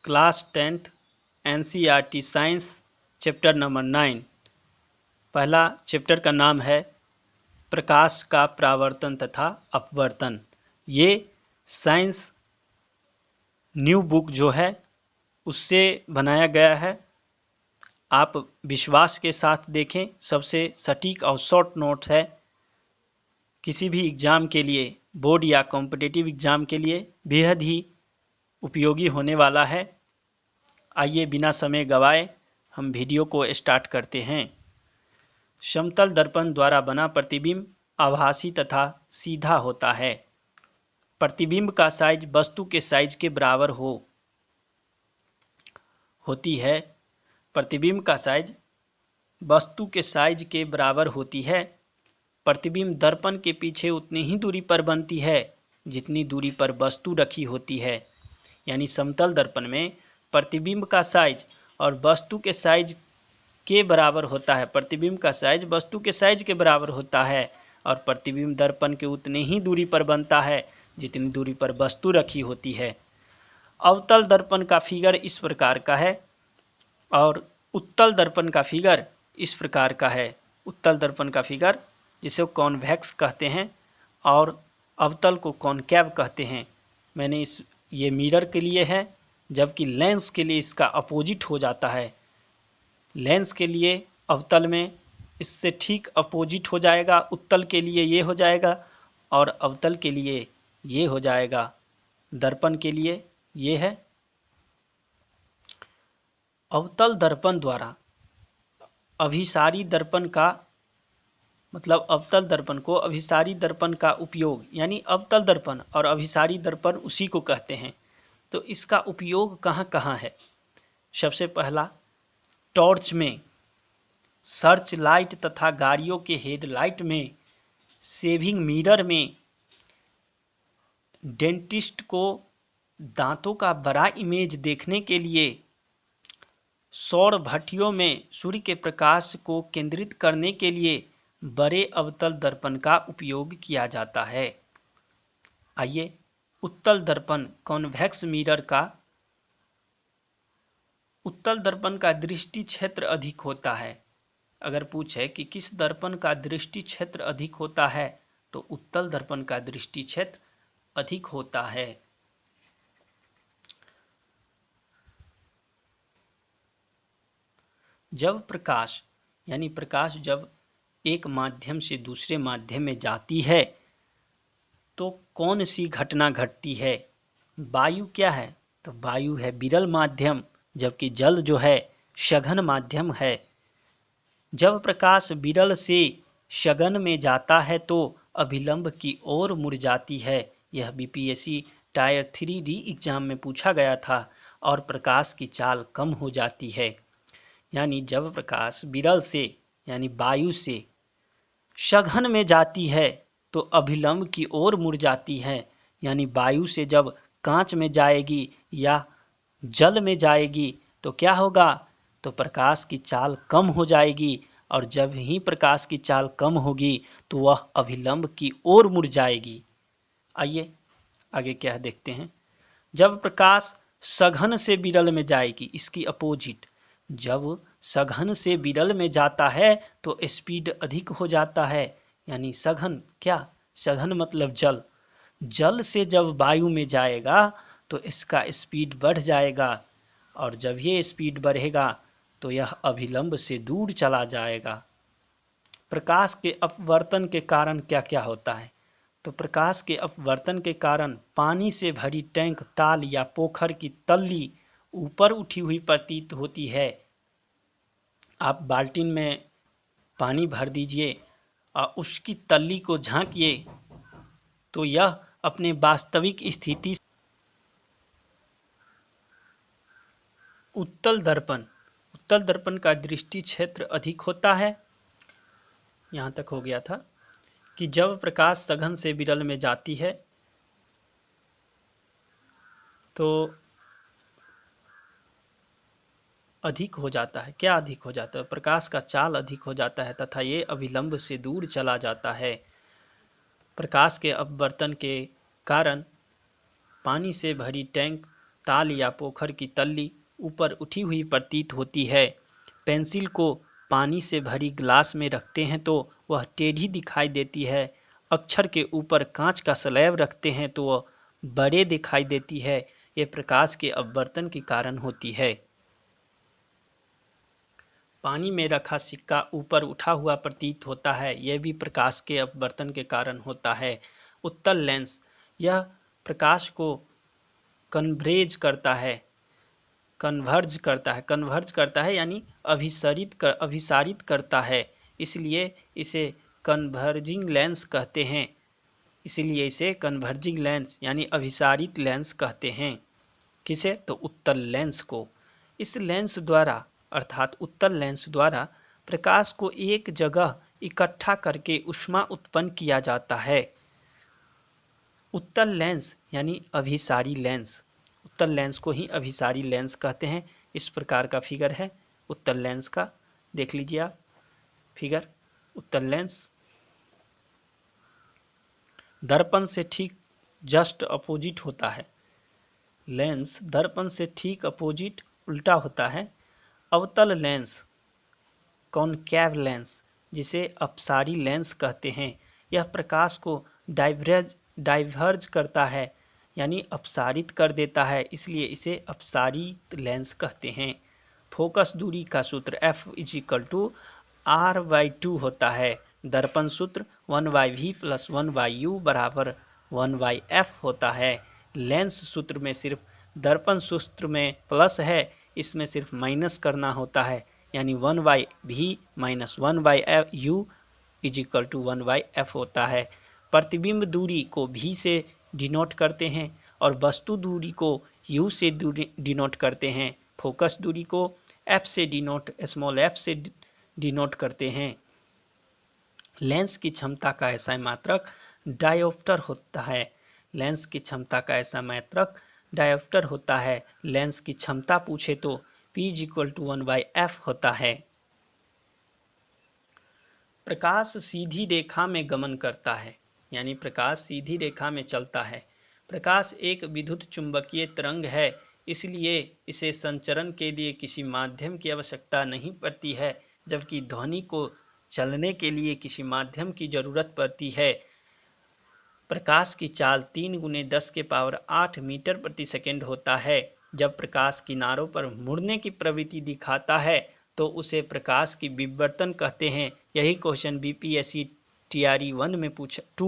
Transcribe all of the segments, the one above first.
Class 10th NCERT science chapter number 9। पहला chapter का नाम है प्रकाश का परावर्तन तथा अपवर्तन। ये साइंस न्यू बुक जो है उससे बनाया गया है। आप विश्वास के साथ देखें, सबसे सटीक और शॉर्ट नोट है। किसी भी एग्ज़ाम के लिए, बोर्ड या कॉम्पिटिटिव एग्ज़ाम के लिए बेहद ही उपयोगी होने वाला है। आइए बिना समय गवाए हम वीडियो को स्टार्ट करते हैं। समतल दर्पण द्वारा बना प्रतिबिंब आभासी तथा सीधा होता है। प्रतिबिंब का साइज वस्तु के साइज के बराबर होती है। प्रतिबिंब का साइज वस्तु के साइज के बराबर होती है। प्रतिबिंब दर्पण के पीछे उतनी ही दूरी पर बनती है जितनी दूरी पर वस्तु रखी होती है। यानी समतल दर्पण में प्रतिबिंब का साइज और वस्तु के साइज के बराबर होता है। प्रतिबिंब का साइज वस्तु के साइज के बराबर होता है और प्रतिबिंब दर्पण के उतने ही दूरी पर बनता है जितनी दूरी पर वस्तु रखी होती है। अवतल दर्पण का फिगर इस प्रकार का है और उत्तल दर्पण का फिगर इस प्रकार का है। उत्तल दर्पण का फिगर जिसे कॉन्वेक्स कहते हैं और अवतल को कॉनकेव कहते हैं। मैंने ये मिरर के लिए है, जबकि लेंस के लिए इसका अपोजिट हो जाता है। लेंस के लिए अवतल में इससे ठीक अपोजिट हो जाएगा, उत्तल के लिए ये हो जाएगा और अवतल के लिए ये हो जाएगा। दर्पण के लिए ये है। अवतल दर्पण द्वारा अभिसारी दर्पण का मतलब अवतल दर्पण को अभिसारी दर्पण का उपयोग, यानी अवतल दर्पण और अभिसारी दर्पण उसी को कहते हैं। तो इसका उपयोग कहाँ कहाँ है? सबसे पहला, टॉर्च में, सर्च लाइट तथा गाड़ियों के हेडलाइट में, सेविंग मिरर में, डेंटिस्ट को दांतों का बड़ा इमेज देखने के लिए, सौर भट्टियों में सूर्य के प्रकाश को केंद्रित करने के लिए बड़े अवतल दर्पण का उपयोग किया जाता है। आइए उत्तल दर्पण कॉन्वेक्स मिरर का। उत्तल दर्पण का दृष्टि क्षेत्र अधिक होता है। अगर पूछे कि किस दर्पण का दृष्टि क्षेत्र अधिक होता है तो उत्तल दर्पण का दृष्टि क्षेत्र अधिक होता है। जब प्रकाश यानी प्रकाश जब एक माध्यम से दूसरे माध्यम में जाती है तो कौन सी घटना घटती है? वायु क्या है? तो वायु है विरल माध्यम, जबकि जल जो है सघन माध्यम है। जब प्रकाश विरल से सघन में जाता है तो अभिलंब की ओर मुड़ जाती है। यह बीपीएससी टायर 3 री एग्जाम में पूछा गया था। और प्रकाश की चाल कम हो जाती है। यानी जब प्रकाश विरल से यानी वायु से सघन में जाती है तो अभिलंब की ओर मुड़ जाती है। यानी वायु से जब कांच में जाएगी या जल में जाएगी तो क्या होगा? तो प्रकाश की चाल कम हो जाएगी और जब ही प्रकाश की चाल कम होगी तो वह अभिलंब की ओर मुड़ जाएगी। आइए आगे क्या देखते हैं। जब प्रकाश सघन से विरल में जाएगी, इसकी अपोजिट, जब सघन से विरल में जाता है तो स्पीड अधिक हो जाता है। यानी सघन क्या? सघन मतलब जल। जल से जब वायु में जाएगा तो इसका स्पीड बढ़ जाएगा और जब ये स्पीड बढ़ेगा तो यह अभिलंब से दूर चला जाएगा। प्रकाश के अपवर्तन के कारण क्या क्या होता है? तो प्रकाश के अपवर्तन के कारण पानी से भरी टैंक, ताल या पोखर की तल्ली ऊपर उठी हुई प्रतीत होती है। आप बाल्टीन में पानी भर दीजिए और उसकी तल्ली को झांकिए तो यह अपने वास्तविक स्थिति। उत्तल दर्पण का दृष्टि क्षेत्र अधिक होता है। यहाँ तक हो गया था कि जब प्रकाश सघन से विरल में जाती है तो अधिक हो जाता है। क्या अधिक हो जाता है? प्रकाश का चाल अधिक हो जाता है तथा ये अभिलंब से दूर चला जाता है। प्रकाश के अपवर्तन के कारण पानी से भरी टैंक, ताल या पोखर की तल्ली ऊपर उठी हुई प्रतीत होती है। पेंसिल को पानी से भरी ग्लास में रखते हैं तो वह टेढ़ी दिखाई देती है। अक्षर के ऊपर कांच का स्लैब रखते हैं तो वह बड़े दिखाई देती है। ये प्रकाश के अपवर्तन के कारण होती है। पानी में रखा सिक्का ऊपर उठा हुआ प्रतीत होता है, यह भी प्रकाश के अपवर्तन के कारण होता है। उत्तल लेंस, यह प्रकाश को कन्वर्ज करता है यानी अभिसारित करता है, इसलिए इसे कन्वर्जिंग लेंस कहते हैं। इसलिए इसे कन्वर्जिंग लेंस यानी अभिसारित लेंस कहते हैं। किसे? तो उत्तल लेंस को। इस लेंस द्वारा अर्थात उत्तल लेंस द्वारा प्रकाश को एक जगह इकट्ठा करके ऊष्मा उत्पन्न किया जाता है। उत्तल लेंस यानी अभिसारी लेंस, उत्तल लेंस को ही अभिसारी लेंस कहते हैं। इस प्रकार का फिगर है उत्तल लेंस का, देख लीजिए आप फिगर। उत्तल लेंस दर्पण से ठीक जस्ट अपोजिट होता है। लेंस दर्पण से ठीक अपोजिट उल्टा होता है। अवतल लेंस कॉनकैव लेंस, जिसे अपसारी लेंस कहते हैं, यह प्रकाश को डाइवर्ज करता है यानी अपसारित कर देता है, इसलिए इसे अपसारित लेंस कहते हैं। फोकस दूरी का सूत्र F=R/2 होता है। दर्पण सूत्र 1/v + 1/u = 1/f होता है। लेंस सूत्र में सिर्फ दर्पण सूत्र में प्लस है, इसमें सिर्फ माइनस करना होता है, यानी 1/v - 1/u = 1/f होता है। प्रतिबिंब दूरी को v से डिनोट करते हैं और वस्तु दूरी को u से डिनोट करते हैं। फोकस दूरी को स्मॉल f से डिनोट करते हैं। लेंस की क्षमता का ऐसा मात्रक डायोप्टर होता है। लेंस की क्षमता का ऐसा मात्रक डायोप्टर होता है। लेंस की क्षमता पूछे तो P = 1/f होता है। प्रकाश सीधी रेखा में गमन करता है, यानी प्रकाश सीधी रेखा में चलता है। प्रकाश एक विद्युत चुंबकीय तरंग है, इसलिए इसे संचरण के लिए किसी माध्यम की आवश्यकता नहीं पड़ती है, जबकि ध्वनि को चलने के लिए किसी माध्यम की जरूरत पड़ती है। प्रकाश की चाल 3 × 10⁸ मीटर प्रति सेकंड होता है। जब प्रकाश किनारों पर मुड़ने की प्रवृत्ति दिखाता है तो उसे प्रकाश की विवर्तन कहते हैं। यही क्वेश्चन BPSC TRE 2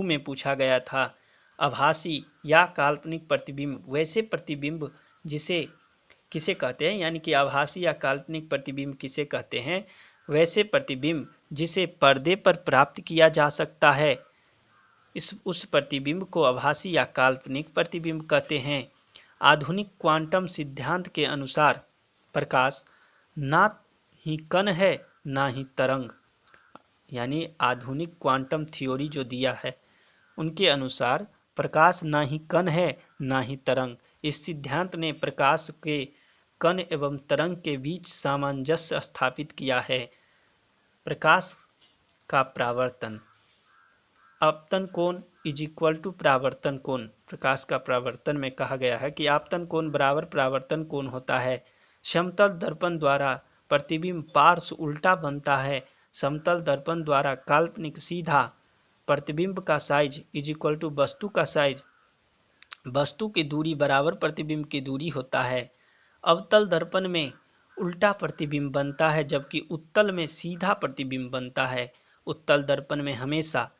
में पूछा गया था। आभासी या काल्पनिक प्रतिबिंब, वैसे प्रतिबिंब किसे कहते हैं, यानी कि आभासी या काल्पनिक प्रतिबिंब किसे कहते हैं? वैसे प्रतिबिंब जिसे पर्दे पर प्राप्त किया जा सकता है, उस प्रतिबिंब को आभासी या काल्पनिक प्रतिबिंब कहते हैं। आधुनिक क्वांटम सिद्धांत के अनुसार प्रकाश ना ही कण है ना ही तरंग, यानी आधुनिक क्वांटम थ्योरी जो दिया है उनके अनुसार प्रकाश ना ही कण है ना ही तरंग। इस सिद्धांत ने प्रकाश के कण एवं तरंग के बीच सामंजस्य स्थापित किया है। प्रकाश का परावर्तन, आपतन कोण = परावर्तन कोण। प्रकाश का परावर्तन में कहा गया है कि आपतन कोण बराबर परावर्तन कोण होता है। समतल दर्पण द्वारा प्रतिबिंब पार्श्व उल्टा बनता है। समतल दर्पण द्वारा काल्पनिक सीधा प्रतिबिंब का साइज = वस्तु का साइज, वस्तु की दूरी बराबर प्रतिबिंब की दूरी होता है। अवतल दर्पण में उल्टा प्रतिबिंब बनता है, जबकि उत्तल में सीधा प्रतिबिंब बनता है। उत्तल दर्पण में हमेशा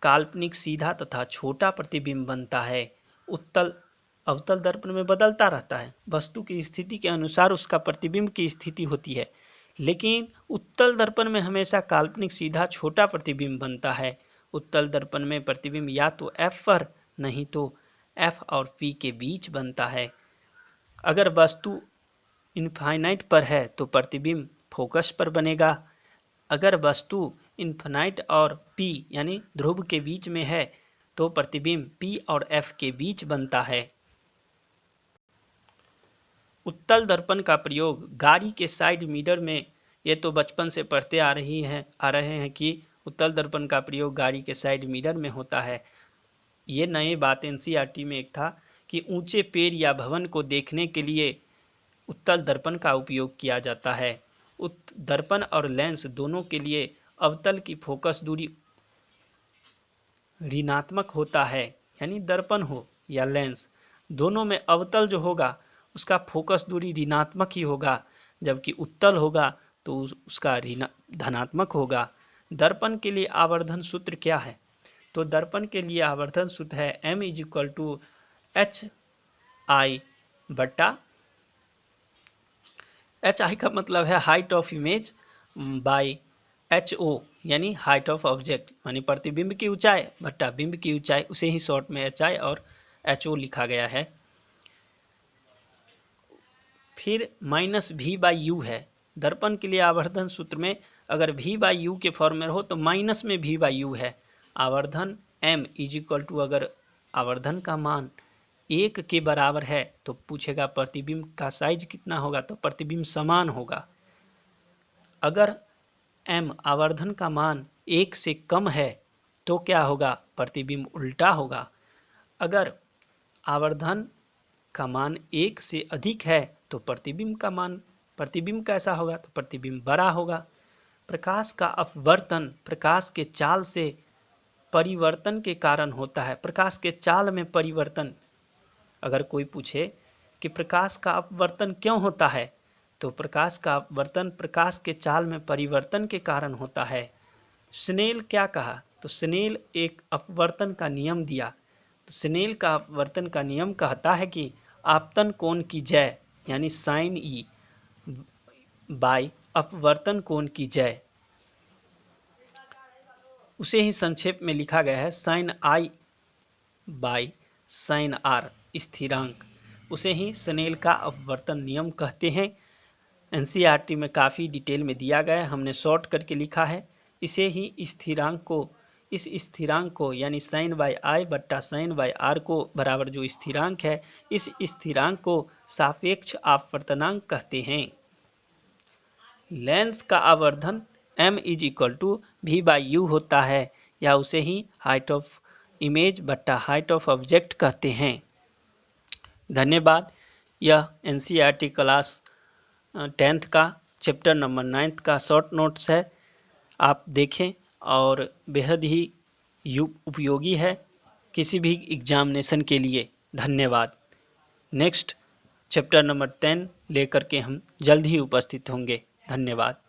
काल्पनिक सीधा तथा छोटा प्रतिबिंब बनता है। अवतल दर्पण में बदलता रहता है, वस्तु की स्थिति के अनुसार उसका प्रतिबिंब की स्थिति होती है, लेकिन उत्तल दर्पण में हमेशा काल्पनिक सीधा छोटा प्रतिबिंब बनता है। उत्तल दर्पण में प्रतिबिंब या तो F पर नहीं तो F और P के बीच बनता है। अगर वस्तु इनफाइनाइट पर है तो प्रतिबिंब फोकस पर बनेगा। अगर वस्तु इनफाइनाइट और P यानी ध्रुव के बीच में है तो प्रतिबिंब P और F के बीच बनता है। उत्तल दर्पण का प्रयोग गाड़ी के साइड मिरर में, ये तो बचपन से पढ़ते आ रहे हैं कि उत्तल दर्पण का प्रयोग गाड़ी के साइड मिरर में होता है। ये नए बात NCERT में एक था कि ऊंचे पेड़ या भवन को देखने के लिए उत्तल दर्पण का उपयोग किया जाता है। दर्पण और लेंस दोनों के लिए अवतल की फोकस दूरी ऋणात्मक होता है, यानी दर्पण हो या लेंस, दोनों में अवतल जो होगा उसका फोकस दूरी ऋणात्मक ही होगा, जबकि उत्तल होगा तो उसका धनात्मक होगा। दर्पण के लिए आवर्धन सूत्र क्या है? तो दर्पण के लिए आवर्धन सूत्र है m = hi बटा hi का मतलब है height of image by ho, यानी हाइट ऑफ ऑब्जेक्ट, यानी प्रतिबिंब की ऊंचाई बटा बिंब की ऊंचाई, उसे ही शॉर्ट में hi और ho लिखा गया है। फिर -v/u है। दर्पण के लिए आवर्धन सूत्र में अगर v/u के फॉर्म में हो तो माइनस में v/u है। आवर्धन m = अगर आवर्धन का मान 1 के बराबर है तो पूछेगा प्रतिबिंब का साइज कितना होगा, तो प्रतिबिंब समान होगा। अगर m आवर्धन का मान 1 से कम है तो क्या होगा, प्रतिबिंब उल्टा होगा। अगर आवर्धन का मान 1 से अधिक है तो प्रतिबिंब कैसा होगा, तो प्रतिबिंब बड़ा होगा। प्रकाश का अपवर्तन प्रकाश के चाल से परिवर्तन के कारण होता है। प्रकाश के चाल में परिवर्तन, अगर कोई पूछे कि प्रकाश का अपवर्तन क्यों होता है, तो प्रकाश का अपवर्तन प्रकाश के चाल में परिवर्तन के कारण होता है। स्नेल क्या कहा, तो स्नेल एक अपवर्तन का नियम दिया। तो स्नेल का अपवर्तन का नियम कहता है कि आपतन कोण की जय, यानी साइन ई बाय अपवर्तन कोण की जय, उसे ही संक्षेप में लिखा गया है sine I by sine R स्थिरांक, उसे ही स्नेल का अपवर्तन नियम कहते हैं। एनसीईआरटी में काफ़ी डिटेल में दिया गया है, हमने शॉर्ट करके लिखा है। इसे ही इस स्थिरांक को यानी साइन बाय आई बट्टा साइन बाय आर को बराबर जो स्थिरांक है, इस स्थिरांक को सापेक्ष अपवर्तनांक कहते हैं। लेंस का आवर्धन m = v/u होता है, या उसे ही हाइट ऑफ इमेज बट्टा हाइट ऑफ ऑब्जेक्ट कहते हैं। धन्यवाद। यह एनसीईआरटी क्लास 10th का चैप्टर नंबर 9 का शॉर्ट नोट्स है, आप देखें और बेहद ही उपयोगी है किसी भी एग्जामिनेशन के लिए। धन्यवाद। नेक्स्ट चैप्टर नंबर 10 लेकर के हम जल्द ही उपस्थित होंगे। धन्यवाद।